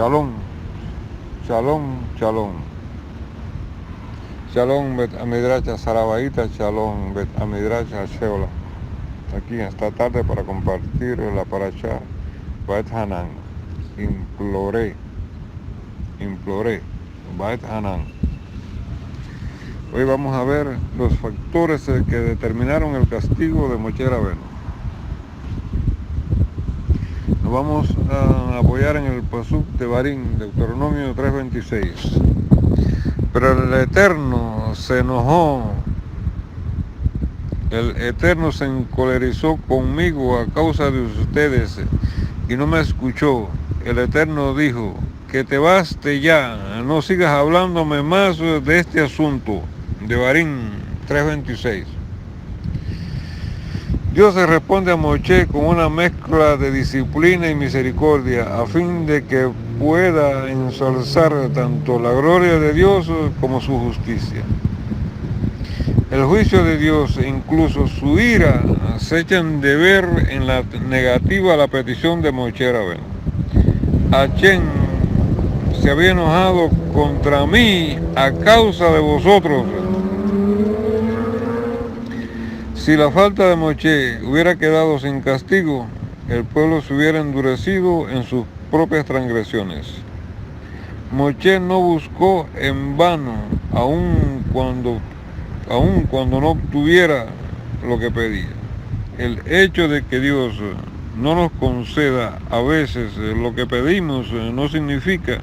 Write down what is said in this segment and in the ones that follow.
Shalom, shalom, shalom. Shalom Bet Amidracha Sarabaita, shalom Bet Amidracha Sheola. Aquí esta tarde para compartir la parashá Bet Hanan. Imploré, Bet Hanan. Hoy vamos a ver los factores que determinaron el castigo de Moshe Rabbeinu. Nos vamos a apoyar en el pasuk de Barín, Deuteronomio 3:26. Pero el Eterno se enojó, el Eterno se encolerizó conmigo a causa de ustedes y no me escuchó. El Eterno dijo, que te baste ya, no sigas hablándome más de este asunto. De Barín 3:26. Dios se responde a Moshe con una mezcla de disciplina y misericordia a fin de que pueda ensalzar tanto la gloria de Dios como su justicia. El juicio de Dios e incluso su ira se echan de ver en la negativa a la petición de Moshe Rabbeinu. Hashem se había enojado contra mí a causa de vosotros. Si la falta de Moshe hubiera quedado sin castigo, el pueblo se hubiera endurecido en sus propias transgresiones. Moshe no buscó en vano, aun cuando no obtuviera lo que pedía. El hecho de que Dios no nos conceda a veces lo que pedimos no significa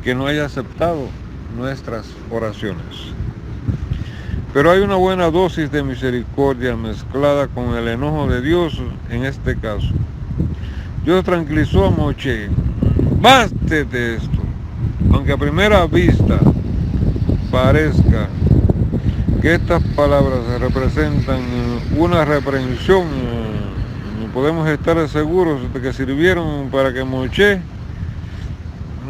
que no haya aceptado nuestras oraciones. Pero hay una buena dosis de misericordia mezclada con el enojo de Dios en este caso. Dios tranquilizó a Moshe, baste de esto, aunque a primera vista parezca que estas palabras representan una reprensión, podemos estar seguros de que sirvieron para que Moshe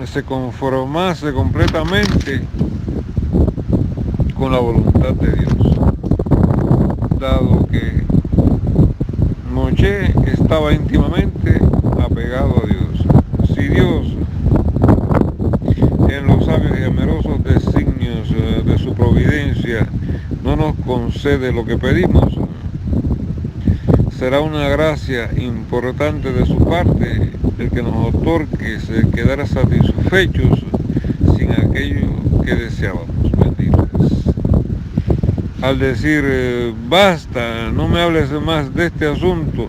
se conformase completamente con la voluntad de Dios, dado que Moshe estaba íntimamente apegado a Dios. Si Dios, en los sabios y amorosos designios de su providencia, no nos concede lo que pedimos, será una gracia importante de su parte el que nos otorgue quedar satisfechos sin aquello que deseábamos. Al decir, basta, no me hables más de este asunto,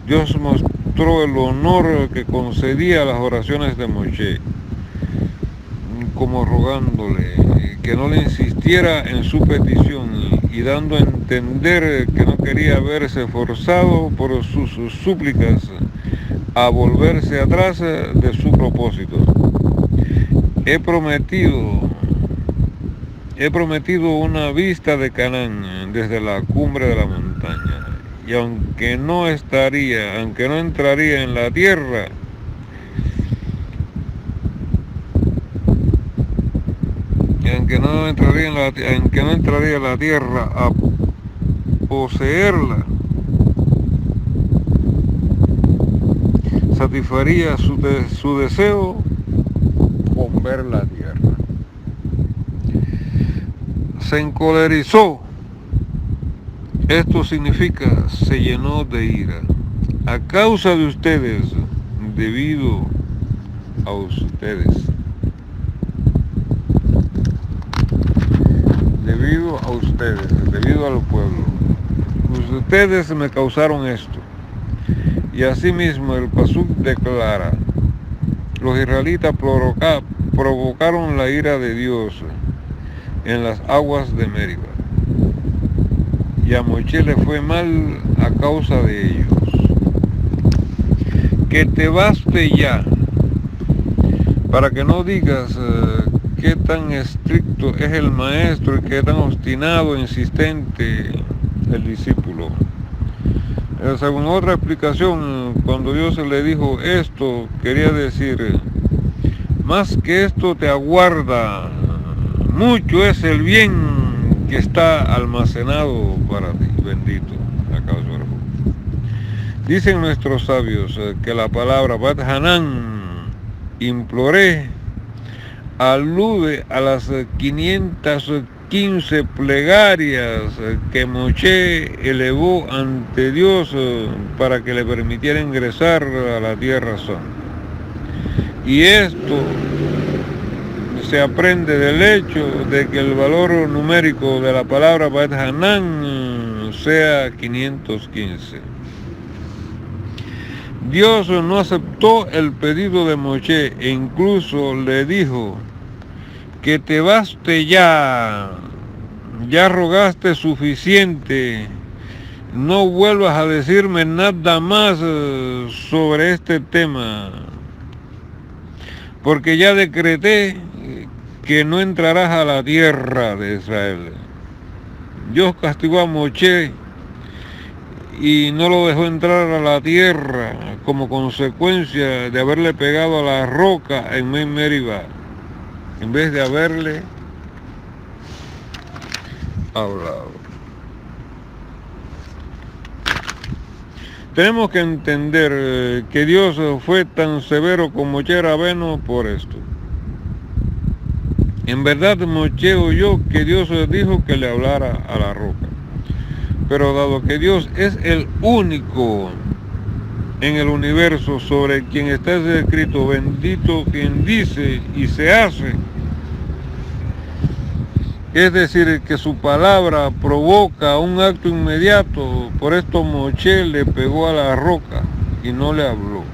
Dios mostró el honor que concedía a las oraciones de Moshe, como rogándole que no le insistiera en su petición y dando a entender que no quería verse forzado por sus súplicas a volverse atrás de su propósito. He prometido una vista de Canaán desde la cumbre de la montaña, y aunque no entraría en la tierra, aunque no entraría en la tierra a poseerla, satisfaría su deseo con ver la tierra. Se encolerizó, esto significa se llenó de ira, a causa de ustedes, debido a ustedes. Debido a ustedes, debido al pueblo. Ustedes me causaron esto. Y asimismo el pasuk declara, los israelitas provocaron la ira de Dios en las aguas de Meriba, y a Moshe le fue mal a causa de ellos. Que te baste ya, para que no digas qué tan estricto es el maestro y qué tan obstinado e insistente el discípulo. Según otra explicación, cuando Dios le dijo esto, quería decir, más que esto te aguarda, mucho es el bien que está almacenado para ti, bendito. Dicen nuestros sabios que la palabra Bat Hanan imploré alude a las 515 plegarias que Moshe elevó ante Dios para que le permitiera ingresar a la tierra santa. Y esto se aprende del hecho de que el valor numérico de la palabra Beit Hanan sea 515. Dios no aceptó el pedido de Moshe e incluso le dijo: que te baste ya rogaste suficiente, no vuelvas a decirme nada más sobre este tema, porque ya decreté que no entrarás a la tierra de Israel. Dios castigó a Moshe y no lo dejó entrar a la tierra como consecuencia de haberle pegado a la roca en Meribá, en vez de haberle hablado. Tenemos que entender que Dios fue tan severo con Moshe Rabeno por esto. En verdad Moshe oyó que Dios dijo que le hablara a la roca. Pero dado que Dios es el único en el universo sobre quien está escrito, bendito quien dice y se hace, es decir, que su palabra provoca un acto inmediato, por esto Moshe le pegó a la roca y no le habló,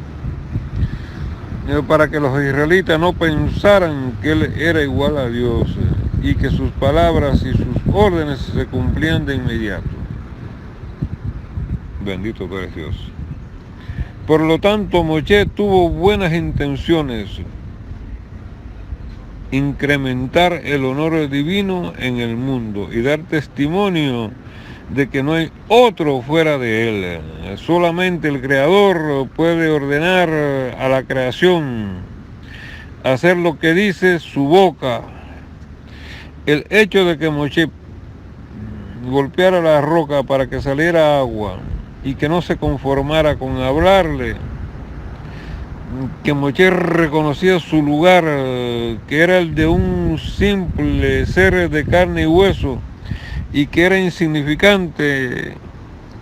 para que los israelitas no pensaran que él era igual a Dios y que sus palabras y sus órdenes se cumplían de inmediato. Bendito tú eres Dios. Por lo tanto, Moshe tuvo buenas intenciones: incrementar el honor divino en el mundo y dar testimonio de que no hay otro fuera de él. Solamente el Creador puede ordenar a la creación, hacer lo que dice su boca. El hecho de que Moshe golpeara la roca para que saliera agua y que no se conformara con hablarle, que Moshe reconocía su lugar, que era el de un simple ser de carne y hueso, y que era insignificante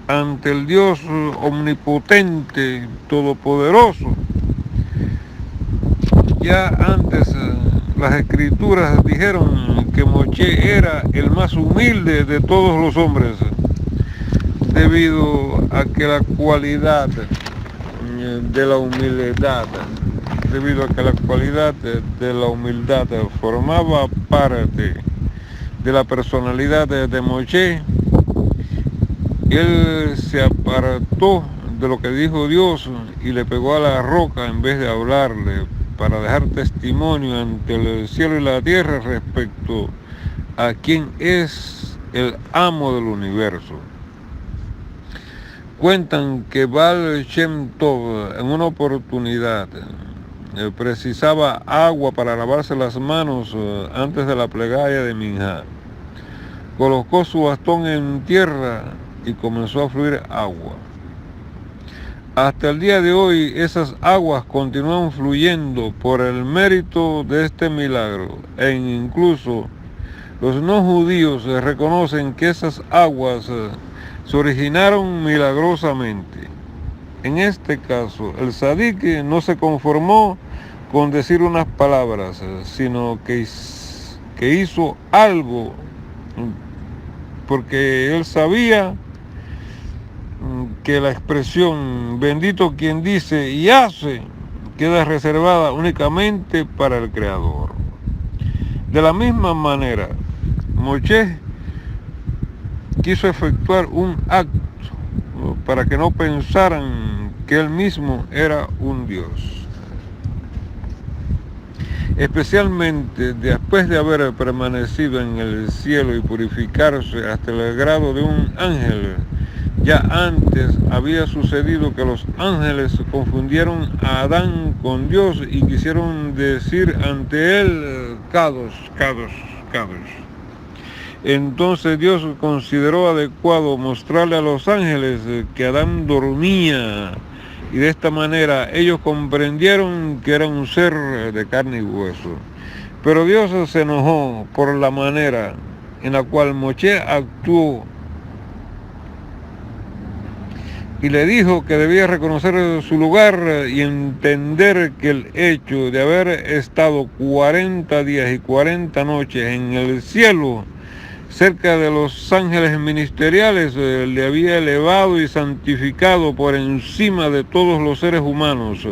ante el Dios omnipotente, todopoderoso. Ya antes las escrituras dijeron que Moshe era el más humilde de todos los hombres, debido a que la cualidad de la humildad, formaba parte de la personalidad de Moshe. Él se apartó de lo que dijo Dios y le pegó a la roca en vez de hablarle, para dejar testimonio ante el cielo y la tierra respecto a quién es el amo del universo. Cuentan que Baal Shem Tov en una oportunidad precisaba agua para lavarse las manos antes de la plegaria de Minjá. Colocó su bastón en tierra y comenzó a fluir agua. Hasta el día de hoy esas aguas continúan fluyendo por el mérito de este milagro, e incluso los no judíos reconocen que esas aguas se originaron milagrosamente. En este caso, el Sadik no se conformó con decir unas palabras, sino que hizo algo, porque él sabía que la expresión bendito quien dice y hace queda reservada únicamente para el Creador. De la misma manera, Moshe quiso efectuar un acto para que no pensaran que él mismo era un Dios. Especialmente después de haber permanecido en el cielo y purificarse hasta el grado de un ángel. Ya antes había sucedido que los ángeles confundieron a Adán con Dios y quisieron decir ante él, Kadosh, Kadosh, Kadosh. Entonces Dios consideró adecuado mostrarle a los ángeles que Adán dormía y de esta manera ellos comprendieron que era un ser de carne y hueso. Pero Dios se enojó por la manera en la cual Moshe actuó y le dijo que debía reconocer su lugar y entender que el hecho de haber estado 40 días y 40 noches en el cielo cerca de los ángeles ministeriales le había elevado y santificado por encima de todos los seres humanos.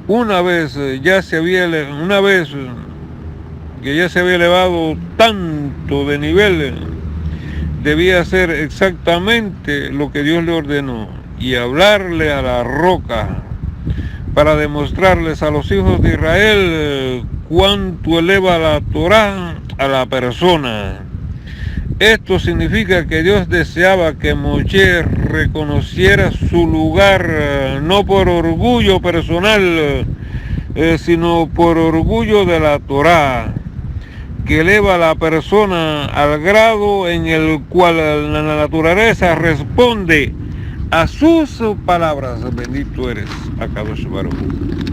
Una vez que ya se había elevado tanto de nivel, debía hacer exactamente lo que Dios le ordenó y hablarle a la roca para demostrarles a los hijos de Israel cuánto eleva la Torá a la persona. Esto significa que Dios deseaba que Moshe reconociera su lugar, no por orgullo personal, sino por orgullo de la Torá, que eleva a la persona al grado en el cual la naturaleza responde a sus palabras. Bendito eres, Akadosh Baruj Hu.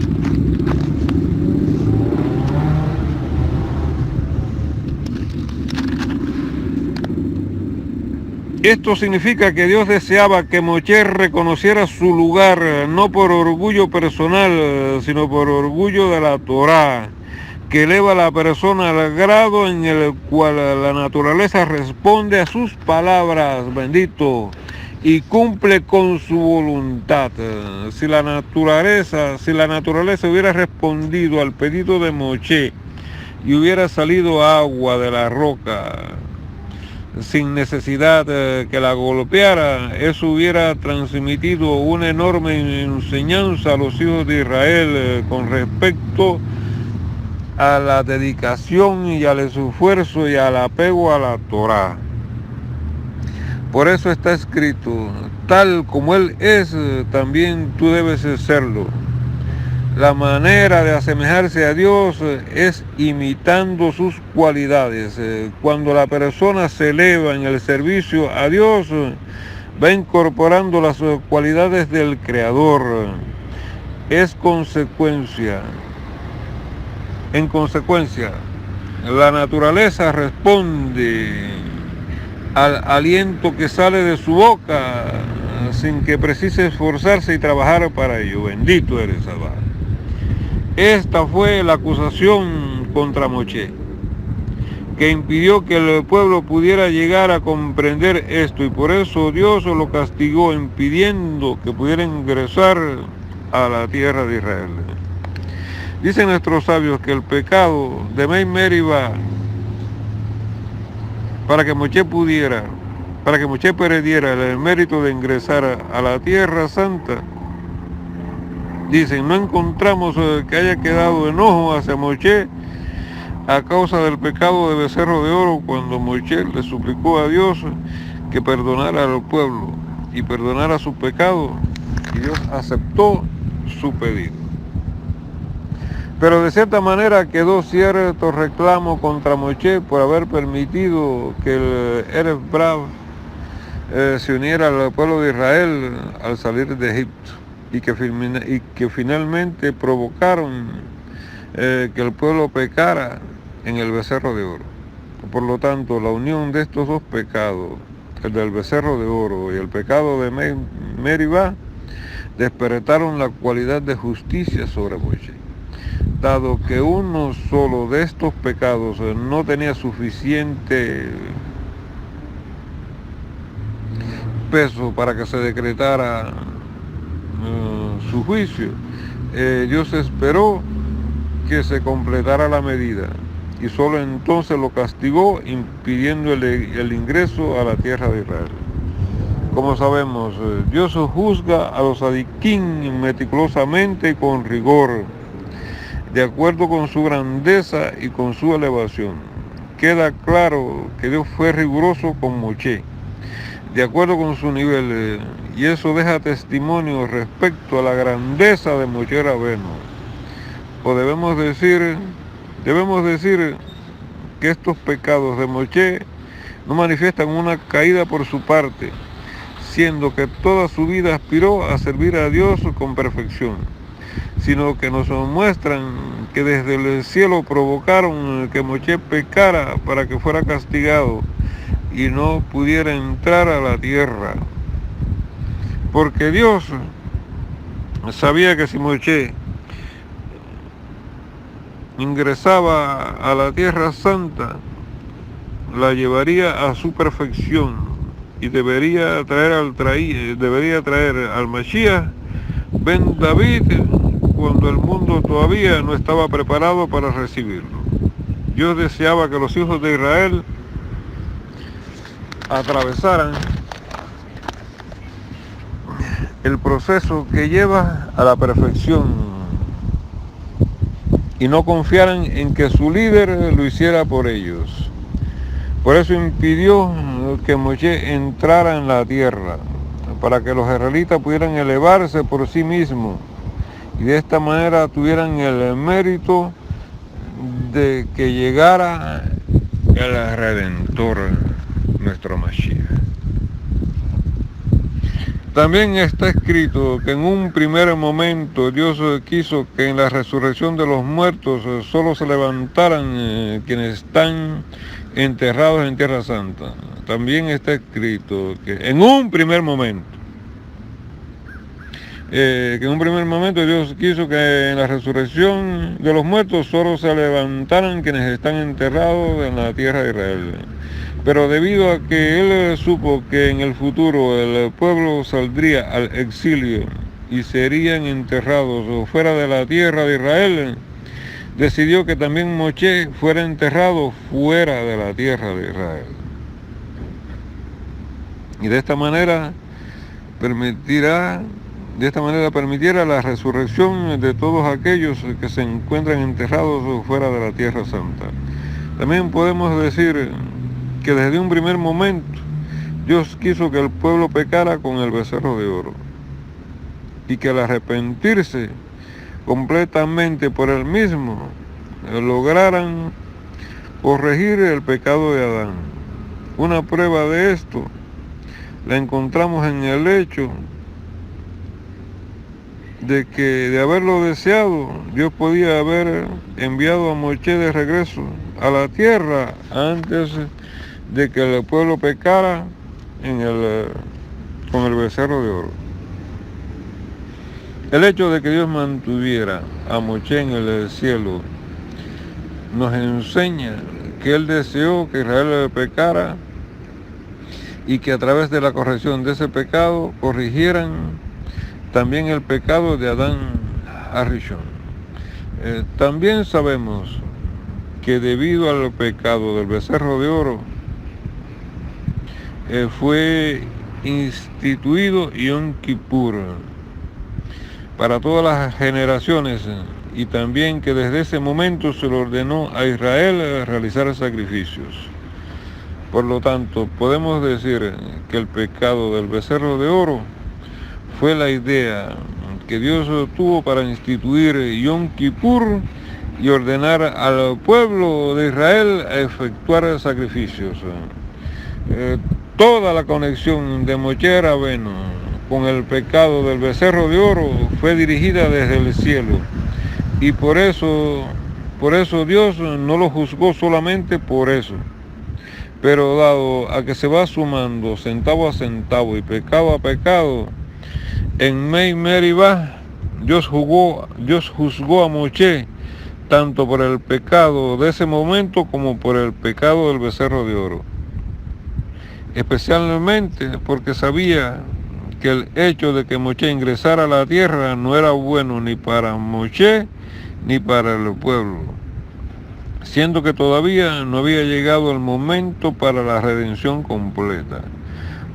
Esto significa que Dios deseaba que Moshe reconociera su lugar, no por orgullo personal, sino por orgullo de la Torá, que eleva a la persona al grado en el cual la naturaleza responde a sus palabras, bendito, y cumple con su voluntad. Si la naturaleza hubiera respondido al pedido de Moshe y hubiera salido agua de la roca sin necesidad que la golpeara, eso hubiera transmitido una enorme enseñanza a los hijos de Israel con respecto a la dedicación y al esfuerzo y al apego a la Torá. Por eso está escrito, tal como Él es, también tú debes serlo. La manera de asemejarse a Dios es imitando sus cualidades. Cuando la persona se eleva en el servicio a Dios, va incorporando las cualidades del Creador. Es consecuencia. En consecuencia, la naturaleza responde al aliento que sale de su boca sin que precise esforzarse y trabajar para ello. Bendito eres, Abba. Esta fue la acusación contra Moshe, que impidió que el pueblo pudiera llegar a comprender esto, y por eso Dios lo castigó, impidiendo que pudiera ingresar a la tierra de Israel. Dicen nuestros sabios que el pecado de Meribá, para que Moshe perdiera el mérito de ingresar a la tierra santa, dicen, no encontramos que haya quedado enojo hacia Moshe a causa del pecado de becerro de oro cuando Moshe le suplicó a Dios que perdonara al pueblo y perdonara su pecado, y Dios aceptó su pedido. Pero de cierta manera quedó cierto reclamo contra Moshe por haber permitido que el Erev Brav se uniera al pueblo de Israel al salir de Egipto, y que finalmente provocaron que el pueblo pecara en el becerro de oro. Por lo tanto, la unión de estos dos pecados, el del becerro de oro y el pecado de Meribá, despertaron la cualidad de justicia sobre Moshe. Dado que uno solo de estos pecados no tenía suficiente peso para que se decretara su juicio, Dios esperó que se completara la medida y solo entonces lo castigó, impidiendo el ingreso a la tierra de Israel. Como sabemos, Dios juzga a los adiquín meticulosamente y con rigor, de acuerdo con su grandeza y con su elevación. Queda claro que Dios fue riguroso con Moshe, de acuerdo con su nivel, y eso deja testimonio respecto a la grandeza de Moshe Rabeno. O debemos decir que estos pecados de Moshe no manifiestan una caída por su parte, siendo que toda su vida aspiró a servir a Dios con perfección, sino que nos muestran que desde el cielo provocaron que Moshe pecara para que fuera castigado y no pudiera entrar a la tierra. Porque Dios sabía que si Moshe ingresaba a la tierra santa, la llevaría a su perfección y debería traer al Mashiach ben David cuando el mundo todavía no estaba preparado para recibirlo. Dios deseaba que los hijos de Israel atravesaran el proceso que lleva a la perfección y no confiaran en que su líder lo hiciera por ellos. Por eso impidió que Moshe entrara en la tierra, para que los israelitas pudieran elevarse por sí mismos y de esta manera tuvieran el mérito de que llegara el Redentor, nuestro Mashiach. También está escrito que en un primer momento Dios quiso que en la resurrección de los muertos solo se levantaran quienes están enterrados en Tierra Santa. También está escrito que en un primer momento Dios quiso que en la resurrección de los muertos solo se levantaran quienes están enterrados en la tierra de Israel. Pero debido a que él supo que en el futuro el pueblo saldría al exilio y serían enterrados fuera de la tierra de Israel, decidió que también Moshe fuera enterrado fuera de la tierra de Israel. Y de esta manera permitiera la resurrección de todos aquellos que se encuentran enterrados fuera de la tierra santa. También podemos decir que desde un primer momento Dios quiso que el pueblo pecara con el becerro de oro y que al arrepentirse completamente por él mismo lograran corregir el pecado de Adán. Una prueba de esto la encontramos en el hecho de que de haberlo deseado, Dios podía haber enviado a Moshe de regreso a la tierra antes de que el pueblo pecara con el becerro de oro. El hecho de que Dios mantuviera a Moshe en el cielo nos enseña que Él deseó que Israel pecara y que a través de la corrección de ese pecado corrigieran también el pecado de Adán Arishon. También sabemos que debido al pecado del becerro de oro fue instituido Yom Kippur para todas las generaciones y también que desde ese momento se le ordenó a Israel realizar sacrificios. Por lo tanto, podemos decir que el pecado del becerro de oro fue la idea que Dios tuvo para instituir Yom Kippur y ordenar al pueblo de Israel a efectuar sacrificios. Toda la conexión de Moshe Rabbeinu con el pecado del becerro de oro fue dirigida desde el cielo y por eso Dios no lo juzgó solamente por eso, pero dado a que se va sumando centavo a centavo y pecado a pecado, en Mei Meribá Dios juzgó a Moshe tanto por el pecado de ese momento como por el pecado del becerro de oro, especialmente porque sabía que el hecho de que Moshe ingresara a la tierra no era bueno ni para Moshe ni para el pueblo, siendo que todavía no había llegado el momento para la redención completa.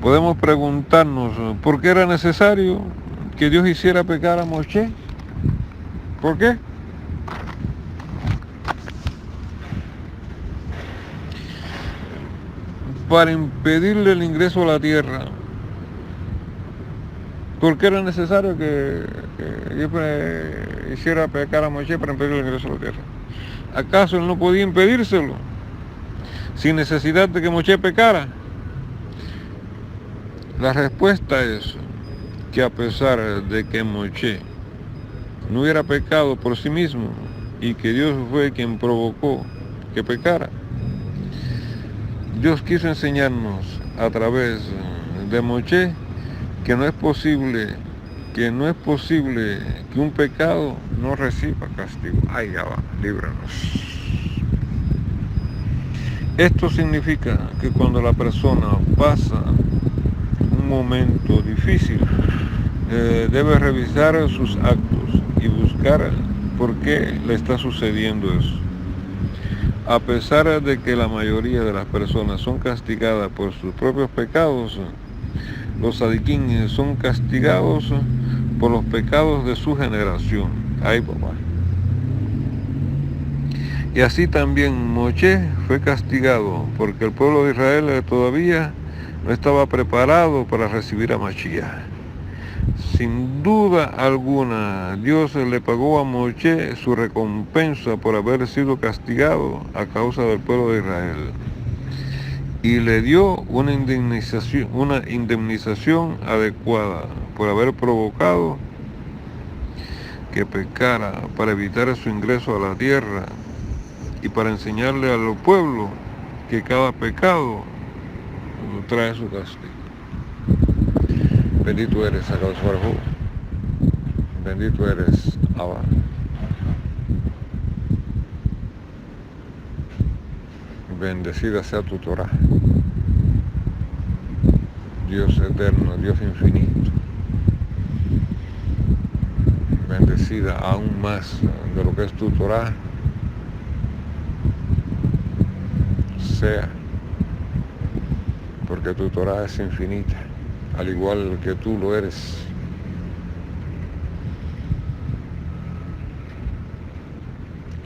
Podemos preguntarnos por qué era necesario que Dios hiciera pecar a Moshe. ¿Por qué? Para impedirle el ingreso a la tierra. ¿Por qué era necesario que Dios hiciera pecar a Moshe para impedirle el ingreso a la tierra? ¿Acaso él no podía impedírselo sin necesidad de que Moshe pecara? La respuesta es que a pesar de que Moshe no hubiera pecado por sí mismo y que Dios fue quien provocó que pecara, Dios quiso enseñarnos a través de Moshe que no es posible que un pecado no reciba castigo. Ay, ya va, líbranos. Esto significa que cuando la persona pasa un momento difícil, debe revisar sus actos y buscar por qué le está sucediendo eso. A pesar de que la mayoría de las personas son castigadas por sus propios pecados, los sadiquín son castigados por los pecados de su generación. Ay, papá. Y así también Moshe fue castigado porque el pueblo de Israel todavía no estaba preparado para recibir a Mashiach. Sin duda alguna, Dios le pagó a Moshe su recompensa por haber sido castigado a causa del pueblo de Israel. Y le dio una indemnización adecuada por haber provocado que pecara para evitar su ingreso a la tierra y para enseñarle a los pueblos que cada pecado trae su castigo. Bendito eres, Akadosh Baruj Hu. Bendito eres, Abba. Bendecida sea tu Torah. Dios eterno, Dios infinito. Bendecida aún más de lo que es tu Torah sea, porque tu Torah es infinita, al igual que tú lo eres.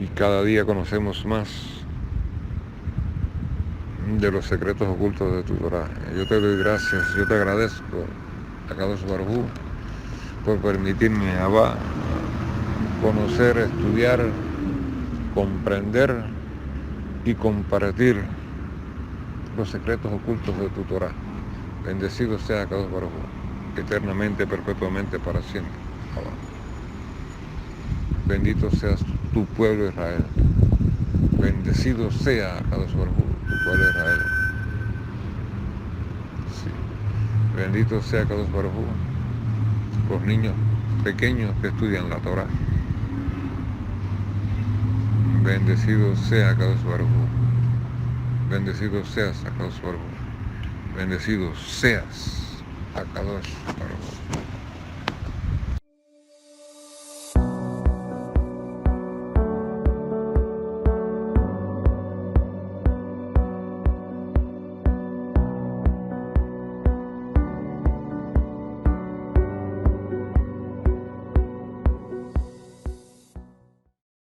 Y cada día conocemos más de los secretos ocultos de tu Torah. Yo te doy gracias, yo te agradezco, Akadosh Baruj Hu, por permitirme, Abba, conocer, estudiar, comprender y compartir los secretos ocultos de tu Torah. Bendecido sea Akadosh Baruj Hu, eternamente, perpetuamente, para siempre. Abba. Bendito seas tu pueblo Israel. Bendecido sea Akadosh Baruj Hu, tu pueblo Israel. Sí. Bendito sea Akadosh Baruj Hu, los niños pequeños que estudian la Torah. Bendecido sea Akadosh Baruj Hu. Bendecido seas Akadosh Baruj Hu. Bendecido seas Akadosh Baruj Hu.